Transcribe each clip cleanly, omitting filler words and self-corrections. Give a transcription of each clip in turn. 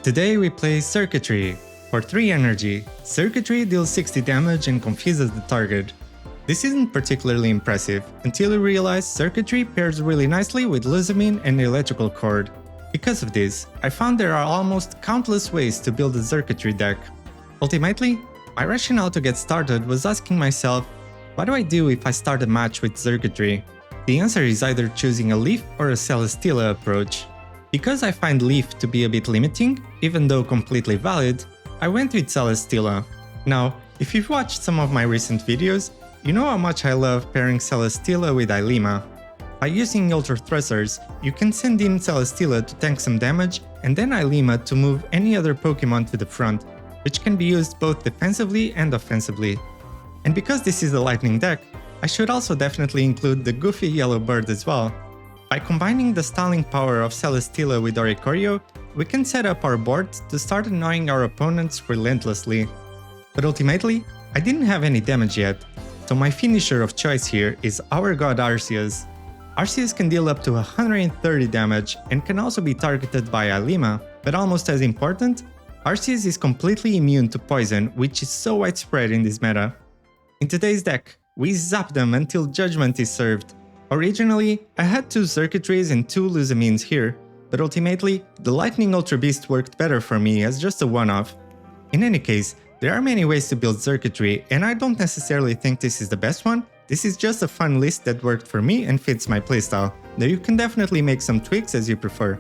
Today we play Xurkitree. For 3 energy, Xurkitree deals 60 damage and confuses the target. This isn't particularly impressive until you realize Xurkitree pairs really nicely with Lusamine and Electrical Cord. Because of this, I found there are almost countless ways to build a Xurkitree deck. Ultimately, my rationale to get started was asking myself, what do I do if I start a match with Xurkitree? The answer is either choosing a Leaf or a Celesteela approach. Because I find Leaf to be a bit limiting, even though completely valid, I went with Celesteela. Now, if you've watched some of my recent videos, you know how much I love pairing Celesteela with Ilima. By using Ultra Thrusters, you can send in Celesteela to tank some damage and then Ilima to move any other Pokemon to the front, which can be used both defensively and offensively. And because this is a lightning deck, I should also definitely include the goofy yellow bird as well. By combining the stalling power of Celesteela with Oricorio, we can set up our board to start annoying our opponents relentlessly. But ultimately, I didn't have any damage yet, so my finisher of choice here is our god Arceus. Arceus can deal up to 130 damage and can also be targeted by Ilima, but almost as important, Arceus is completely immune to poison, which is so widespread in this meta. In today's deck, we zap them until judgment is served. Originally, I had 2 Xurkitrees and 2 Lusamines here, but ultimately, the Lightning Ultra Beast worked better for me as just a one-off. In any case, there are many ways to build Xurkitree, and I don't necessarily think this is the best one. This is just a fun list that worked for me and fits my playstyle, though you can definitely make some tweaks as you prefer.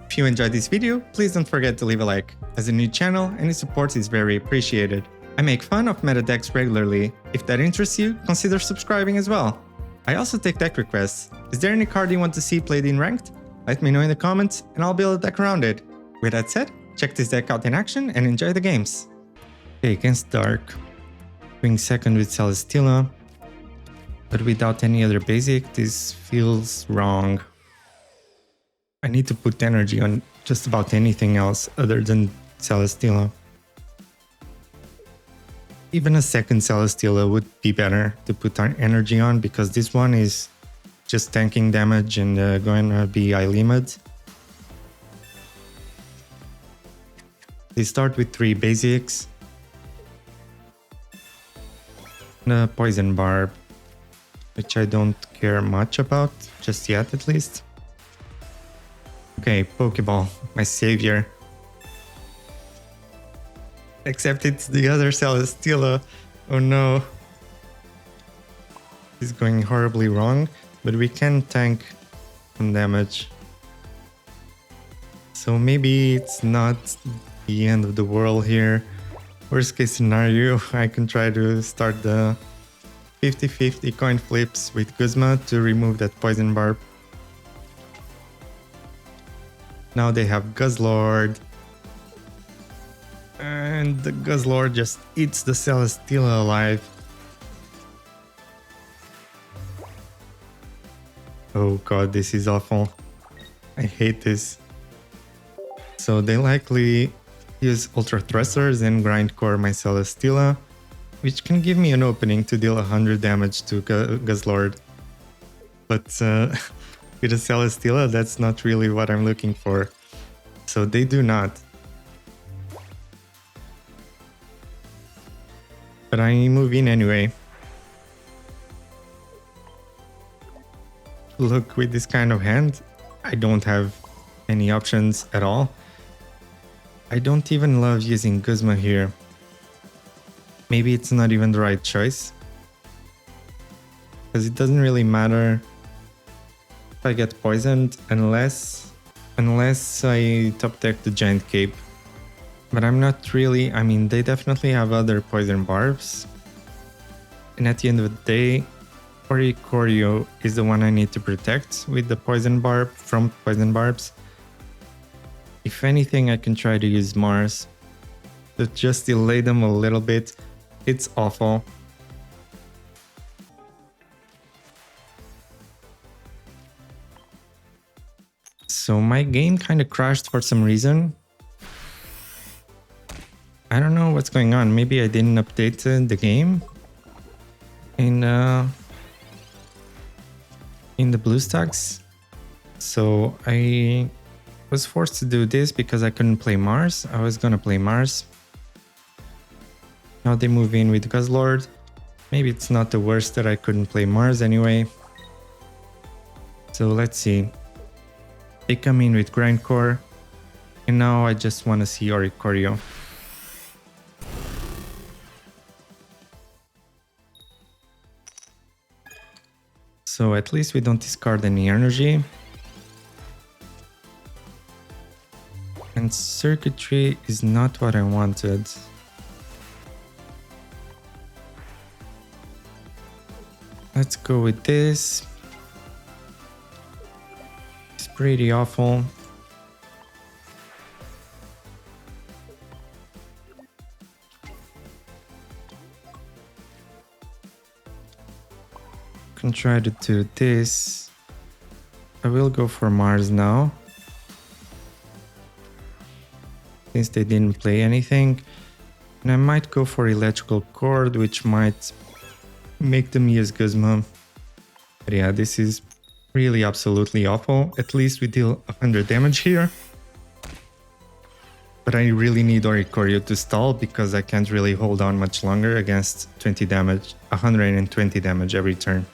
If you enjoyed this video, please don't forget to leave a like. As a new channel, any support is very appreciated. I make fun of meta decks regularly. If that interests you, consider subscribing as well. I also take deck requests. Is there any card you want to see played in Ranked? Let me know in the comments and I'll build a deck around it. With that said, check this deck out in action and enjoy the games. Okay, against Dark. Going second with Celesteela. But without any other basic, this feels wrong. I need to put energy on just about anything else other than Celesteela. Even a second Celesteela would be better to put our energy on because this one is just tanking damage and going to be Ilima'd. They start with 3 basics. And a Poison Barb, which I don't care much about, just yet at least. Okay, Pokeball, my savior. Except it's the other Celesteela. Oh no. It's going horribly wrong, but we can tank some damage. So maybe it's not the end of the world here. Worst case scenario, I can try to start the 50-50 coin flips with Guzma to remove that Poison Barb. Now they have Guzzlord. And the Guzzlord just eats the Celesteela alive. Oh god, this is awful. I hate this. So they likely use Ultra Thrusters and Grindcore my Celesteela, which can give me an opening to deal 100 damage to Guzzlord. But with a Celesteela, that's not really what I'm looking for. So they do not. But I move in anyway. Look, with this kind of hand, I don't have any options at all. I don't even love using Guzma here. Maybe it's not even the right choice. Because it doesn't really matter if I get poisoned unless I top deck the Giant Cape. But I'm not really, I mean, they definitely have other Poison Barbs. And at the end of the day, Oricorio is the one I need to protect with the Poison Barb from Poison Barbs. If anything, I can try to use Mars to just delay them a little bit. It's awful. So my game kind of crashed for some reason. I don't know what's going on. Maybe I didn't update the game in the BlueStacks. So I Was forced to do this because I couldn't play Mars. I was gonna play Mars. Now they move in with Guzzlord. Maybe it's not the worst that I couldn't play Mars anyway. So let's see. They come in with Grindcore. And now I just want to see Oricorio. So at least we don't discard any energy. And Xurkitree is not what I wanted. Let's go with this. It's pretty awful. Can try to do this. I will go for Mars now. Since they didn't play anything. And I might go for Electrical Cord, which might make them use Guzma. But yeah, this is really absolutely awful. At least we deal 100 damage here. But I really need Oricorio to stall because I can't really hold on much longer against 20 damage, 120 damage every turn.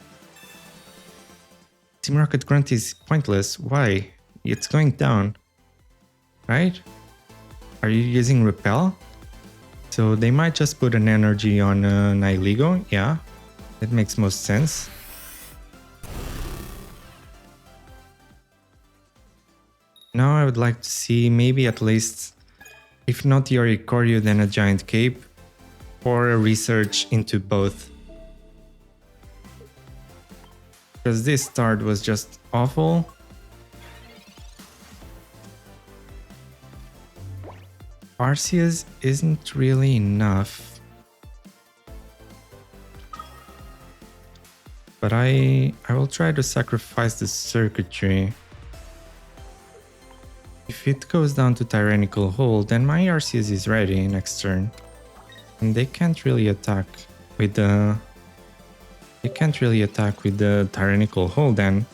Team Rocket Grunt is pointless. Why? It's going down. Right? Are you using Repel? So they might just put an energy on Nihilego. Yeah, that makes most sense. Now I would like to see maybe at least, if not the Oricorio, then a Giant Cape or a research into both. Because this start was just awful. Arceus isn't really enough. But I will try to sacrifice the Xurkitree. If it goes down to Tyrannical Hold, then my Arceus is ready next turn. And they can't really attack with the... They can't really attack with the Tyrannical Hold then.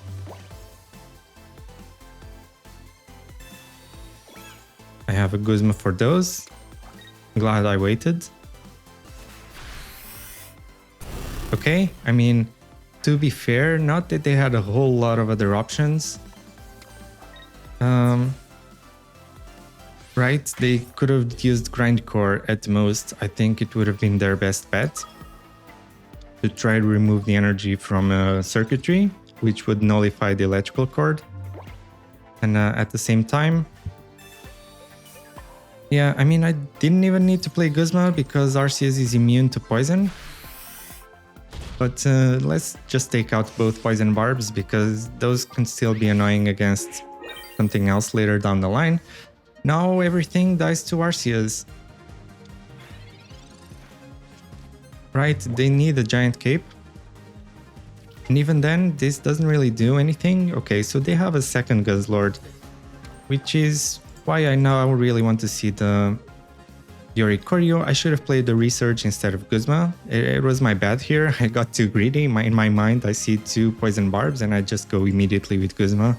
I have a Guzma for those. Glad I waited. Okay, I mean, to be fair, not that they had a whole lot of other options. Right, they could have used Grindcore at most. I think it would have been their best bet. To try to remove the energy from Xurkitree, which would nullify the electrical cord. And at the same time... Yeah, I mean, I didn't even need to play Guzma because Arceus is immune to poison. But let's just take out both poison barbs because those can still be annoying against something else later down the line. Now everything dies to Arceus. Right, they need a Giant Cape. And even then, this doesn't really do anything. Okay, so they have a second Guzzlord, which is why I now really want to see the Oricorio. I should have played the Research instead of Guzma. It was my bad here. I got too greedy. In my mind, I see two poison barbs and I just go immediately with Guzma.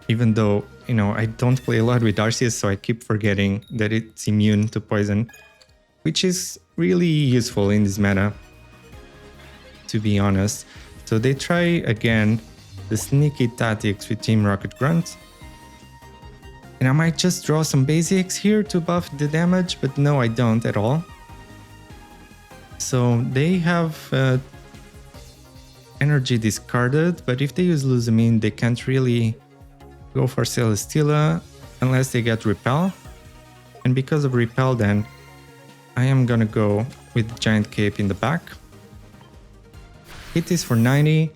Even though, you know, I don't play a lot with Arceus, so I keep forgetting that it's immune to poison. Which is really useful in this meta, to be honest. So they try again the sneaky tactics with Team Rocket Grunt. And I might just draw some basics here to buff the damage, but no, I don't at all. So they have energy discarded, but if they use Lusamine, they can't really go for Celesteela unless they get Repel. And because of Repel then, I am gonna go with Giant Cape in the back. Hit is for 90.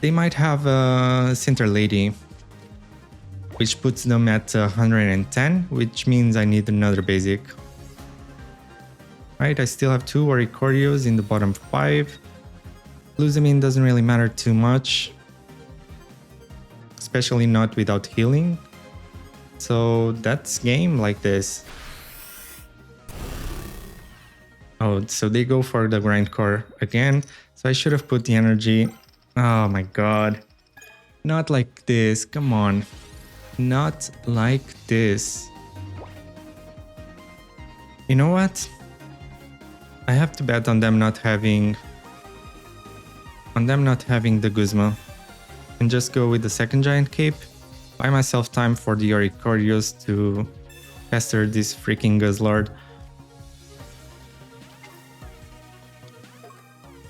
They might have a Center Lady, which puts them at 110, which means I need another basic. Right, I still have two Oricorios in the bottom 5. Lusamine doesn't really matter too much, especially not without healing. So that's game like this. Oh, so they go for the Grindcore again. So I should have put the energy. Oh my god. Not like this, come on. Not like this. You know what? I have to bet on them not having the Guzma. And just go with the second giant cape. Buy myself time for the Oricorios to pester this freaking Guzzlord.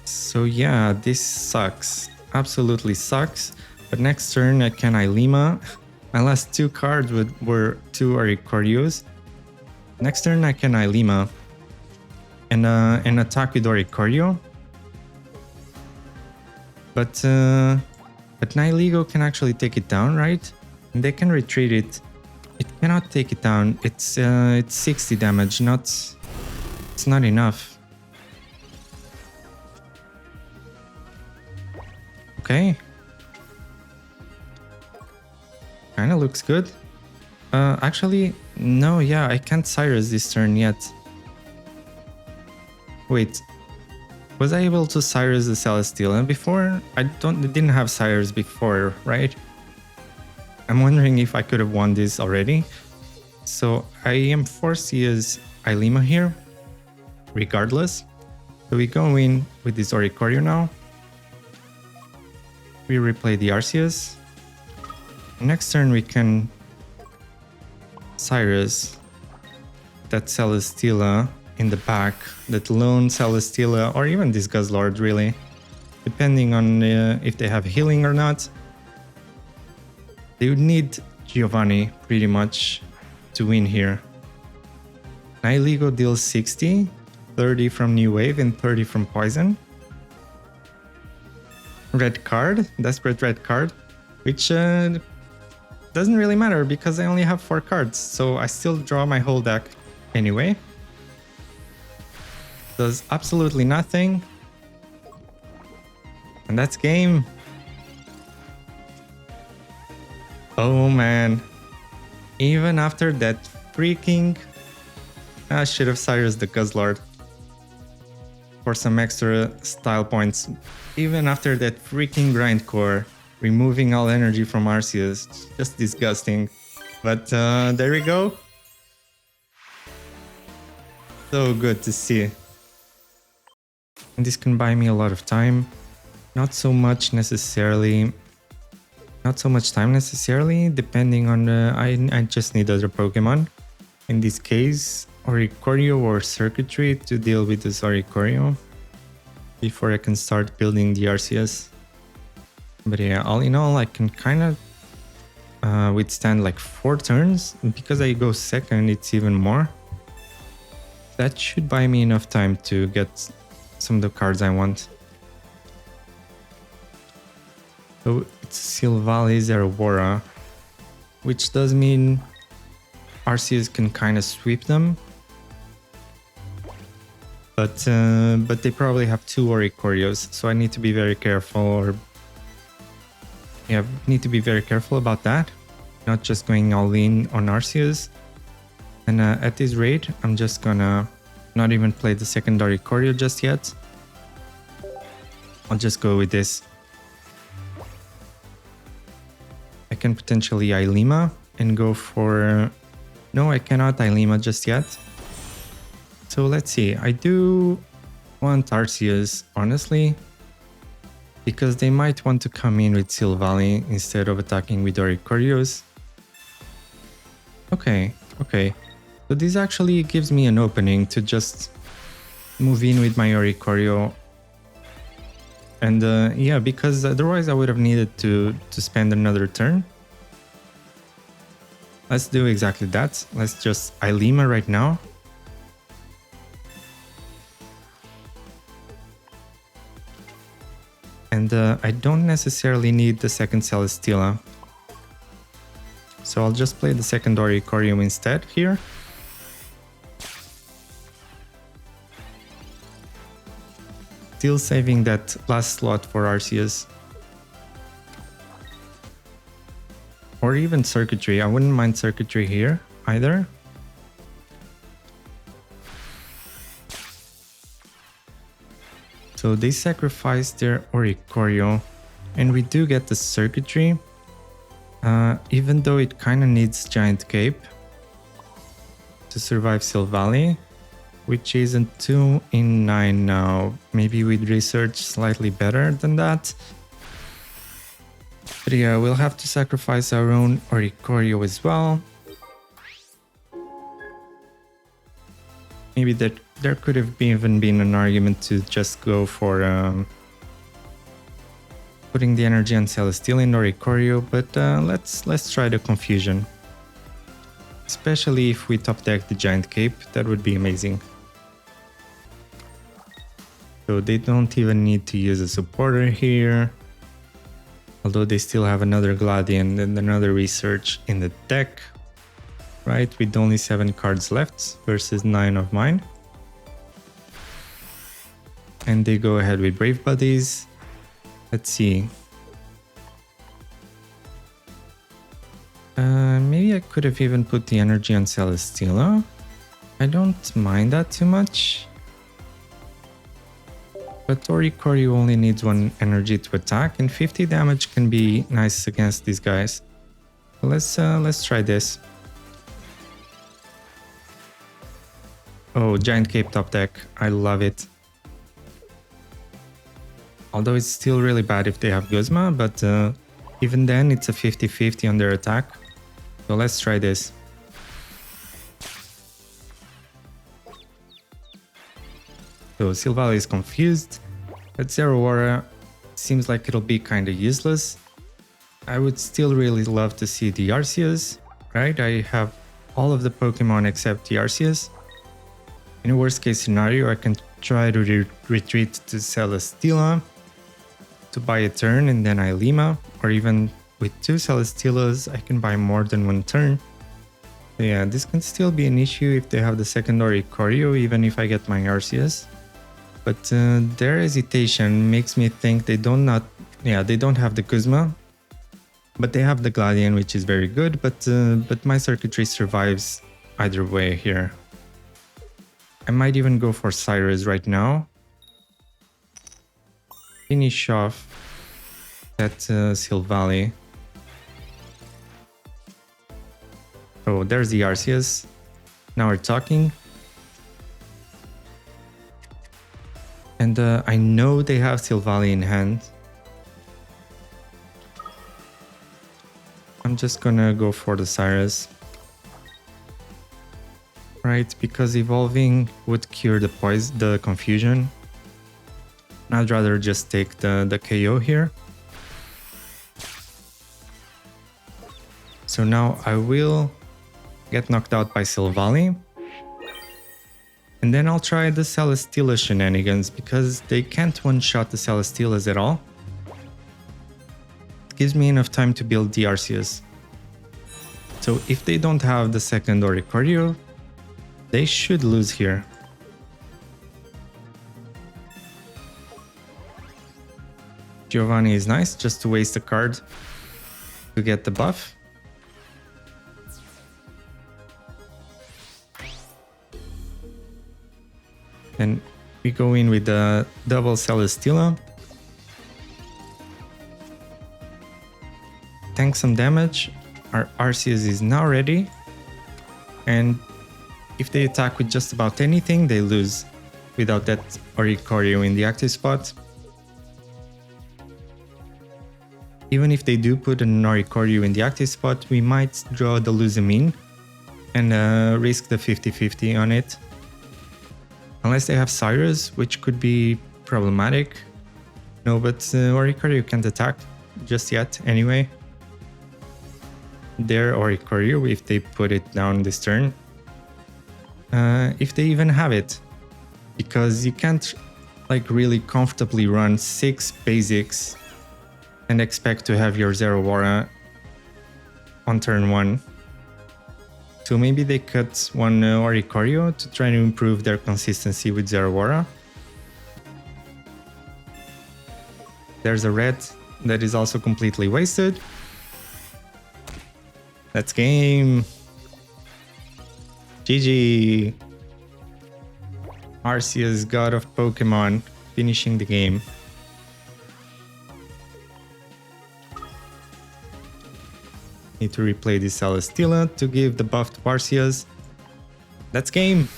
So yeah, this sucks. Absolutely sucks. But next turn I can Ilima. My last two cards were two Oricorios. Next turn I can Ilima and attack with Oricorio. But Nihilego can actually take it down, right? And they can retreat it. It cannot take it down. It's 60 damage, it's not enough. Okay. Kinda looks good. Actually, no, yeah, I can't Cyrus this turn yet. Wait, was I able to Cyrus the Celesteela before? I didn't have Cyrus before, right? I'm wondering if I could have won this already. So I am forced to use Ilima here, regardless. So we go in with this Oricorio now. We replay the Arceus. Next turn we can Cyrus that Celesteela in the back, that lone Celesteela, or even this Guzzlord really, depending on if they have healing or not. They would need Giovanni pretty much to win here. Nihilego deals 60, 30 from New Wave and 30 from Poison. Red card, desperate red card, which doesn't really matter because I only have 4 cards, so I still draw my whole deck anyway. Does absolutely nothing. And that's game. Oh man. Even after that freaking... I should have Cyrus the Guzzlord for some extra style points. Even after that freaking grindcore, removing all energy from Arceus, just disgusting. But there we go. So good to see. And this can buy me a lot of time. Not so much time necessarily, depending on I just need other Pokemon. In this case, Oricorio or Xurkitree to deal with this Oricorio before I can start building the Arceus. But yeah, all in all, I can kind of withstand like 4 turns. Because I go second, it's even more. That should buy me enough time to get some of the cards I want. So it's Silvally Oricorio, which does mean Arceus can kind of sweep them. But they probably have 2 Oricorios, so I need to be very careful, need to be very careful about that. Not just going all in on Arceus. And at this rate, I'm just gonna not even play the second Oricorio just yet. I'll just go with this. I can potentially Ilima and go for... No, I cannot Ilima just yet. So let's see. I do want Arceus, honestly, because they might want to come in with Silvally instead of attacking with Oricorios. Okay. So this actually gives me an opening to just move in with my Oricorio. And yeah, because otherwise I would have needed to spend another turn. Let's do exactly that. Let's just Ilima right now. And I don't necessarily need the second Celesteela. So I'll just play the second Oricorio instead here. Still saving that last slot for Arceus. Or even Xurkitree. I wouldn't mind Xurkitree here either. So they sacrifice their Oricorio. And we do get the Xurkitree. Even though it kind of needs Giant Cape to survive Silvally, which isn't 2 in 9 now. Maybe we'd research slightly better than that. But yeah, we'll have to sacrifice our own Oricorio as well. Maybe there could have even been an argument to just go for putting the energy on Celesteela in Oricorio, but let's try the confusion. Especially if we top deck the Giant Cape, that would be amazing. So they don't even need to use a supporter here. Although they still have another Gladian and another Research in the deck. Right, with only 7 cards left versus 9 of mine. And they go ahead with Brave Buddies. Let's see. Maybe I could have even put the energy on Celesteela. I don't mind that too much. But Oricorio only needs 1 energy to attack, and 50 damage can be nice against these guys. So let's try this. Oh, Giant Cape top deck. I love it. Although it's still really bad if they have Guzma, but even then it's a 50-50 on their attack. So let's try this. So Silvally is confused. But Zeraora seems like it'll be kinda useless. I would still really love to see the Arceus, right? I have all of the Pokemon except the Arceus. In a worst case scenario, I can try to retreat to Celesteela to buy a turn and then I Lima, or even with 2 Celesteelas, I can buy more than 1 turn. So yeah, this can still be an issue if they have the secondary Oricorio, even if I get my Arceus. But their hesitation makes me think they don't have the Guzma, but they have the Gladian, which is very good. But my Xurkitree survives either way here. I might even go for Cyrus right now. Finish off that Silvally. Oh, there's the Arceus. Now we're talking. And I know they have Silvally in hand. I'm just gonna go for the Cyrus. Right, because evolving would cure the confusion. I'd rather just take the KO here. So now I will get knocked out by Silvally. And then I'll try the Celesteela shenanigans, because they can't one-shot the Celesteelas at all. It gives me enough time to build the Arceus. So if they don't have the second Oricorio, they should lose here. Giovanni is nice, just to waste a card to get the buff. Then we go in with the double Celesteela. Tank some damage. Our Arceus is now ready. And if they attack with just about anything, they lose without that Oricorio in the active spot. Even if they do put an Oricorio in the active spot, we might draw the Lusamine and risk the 50-50 on it. Unless they have Cyrus, which could be problematic. No, but Oricorio can't attack just yet anyway. Their Oricorio, if they put it down this turn. If they even have it. Because you can't like really comfortably run 6 basics and expect to have your Zeraora on turn 1. So maybe they cut one Oricorio to try to improve their consistency with Zeraora. There's a red that is also completely wasted. That's game. GG. Arceus, god of Pokemon, finishing the game. Need to replay this Celesteela to give the buff to Arceus. That's game!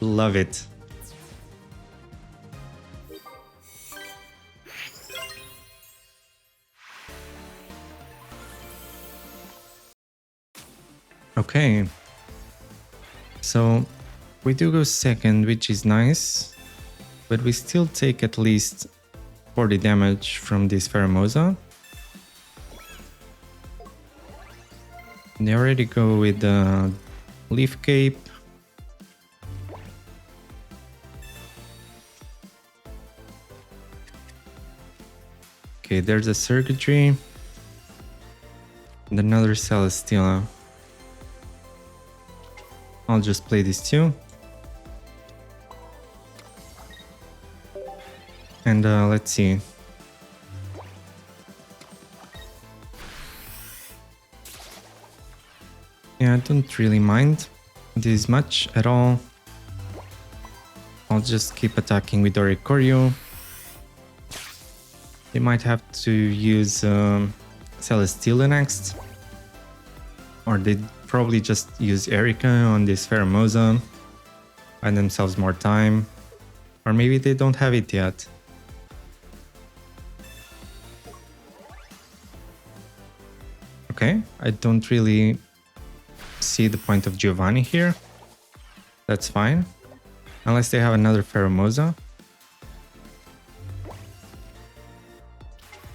Love it. Okay. So we do go second, which is nice. But we still take at least 40 damage from this Pheromosa. They already go with the Leaf Cape. Okay, there's a Xurkitree. And another Celesteela. I'll just play these two. And let's see. Yeah, I don't really mind this much at all. I'll just keep attacking with Oricorio. They might have to use Celesteela next. Or they probably just use Erika on this Pheromosa. Buy themselves more time. Or maybe they don't have it yet. Okay, I don't really see the point of Giovanni here. That's fine. Unless they have another Pheromosa.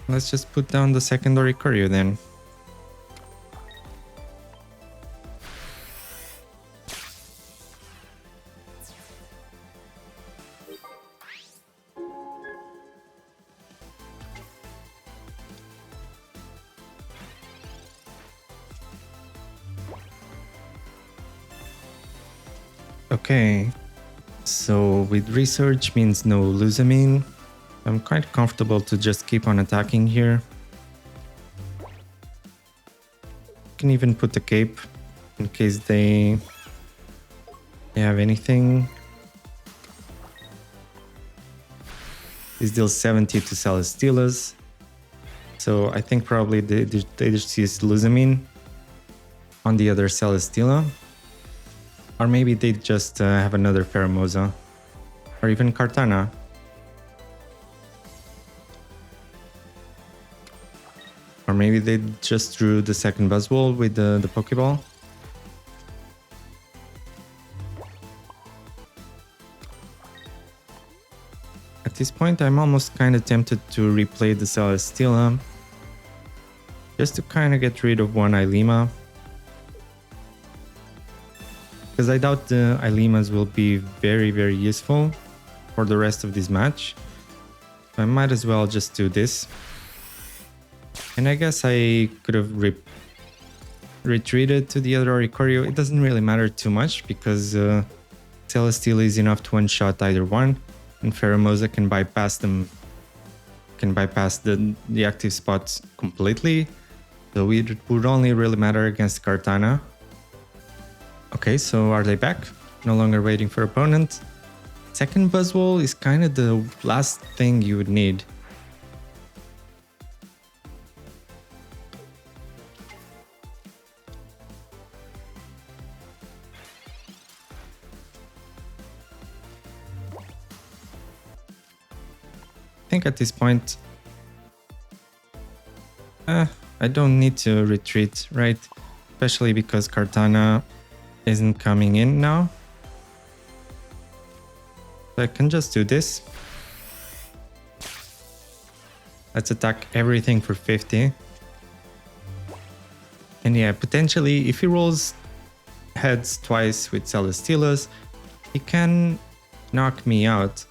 Let's just put down the second Oricorio then. Okay, so with research means no Lusamine. I'm quite comfortable to just keep on attacking here. Can even put the cape in case they have anything. This deals 70 to Celesteelas. So I think probably they just use Lusamine on the other Celesteela. Or maybe they just have another Pheromosa. Or even Kartana. Or maybe they just drew the second Buzzwole with the Pokeball. At this point, I'm almost kind of tempted to replay the Celesteela. Just to kind of get rid of one Ilima. Because I doubt the Ilimas will be very, very useful for the rest of this match. So I might as well just do this. And I guess I could have retreated to the other Oricorio. It doesn't really matter too much because Celesteela is enough to one-shot either one. And Pheromosa can bypass them. Can bypass the active spots completely. So it would only really matter against Kartana. Okay, so are they back? No longer waiting for opponent. Second Buzzwole is kind of the last thing you would need. I think at this point, I don't need to retreat, right? Especially because Kartana isn't coming in now. So I can just do this. Let's attack everything for 50. And yeah, potentially if he rolls heads twice with Celesteelas, he can knock me out.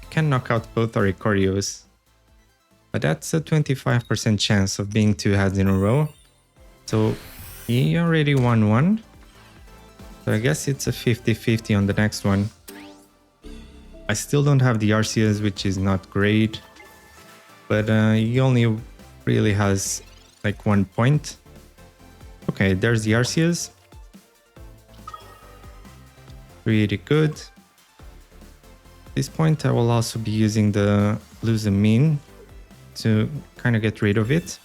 He can knock out both Oricorios. But that's a 25% chance of being two heads in a row. So he already won one. So I guess it's a 50-50 on the next one. I still don't have the Arceus, which is not great. But he only really has like 1 point. Okay, there's the Arceus. Really good. At this point I will also be using the Lusamine to kind of get rid of it.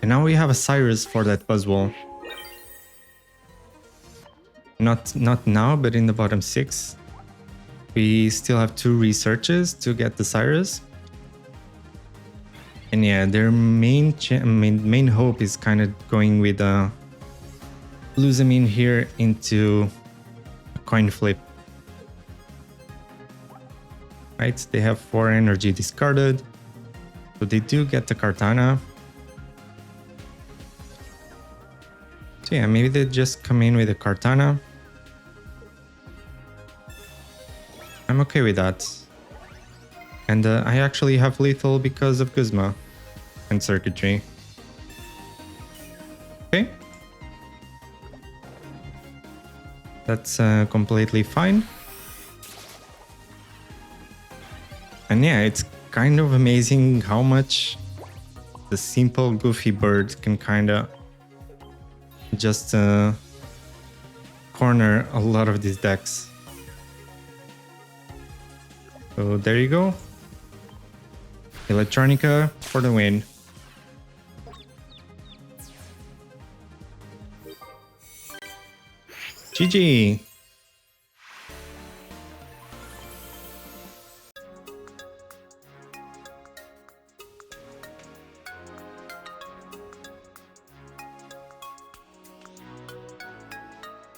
And now we have a Cyrus for that Buzzwole. Not now, but in the bottom 6. We still have 2 researches to get the Cyrus. And yeah, their main hope is kind of going with Lusamine here into a coin flip. Right, they have 4 energy discarded, so they do get the Kartana. So yeah, maybe they just come in with a Kartana. I'm okay with that. And I actually have lethal because of Guzma and Xurkitree. Okay. That's completely fine. And yeah, it's kind of amazing how much the simple goofy bird can kind of just corner a lot of these decks. So there you go. Electronica for the win. GG!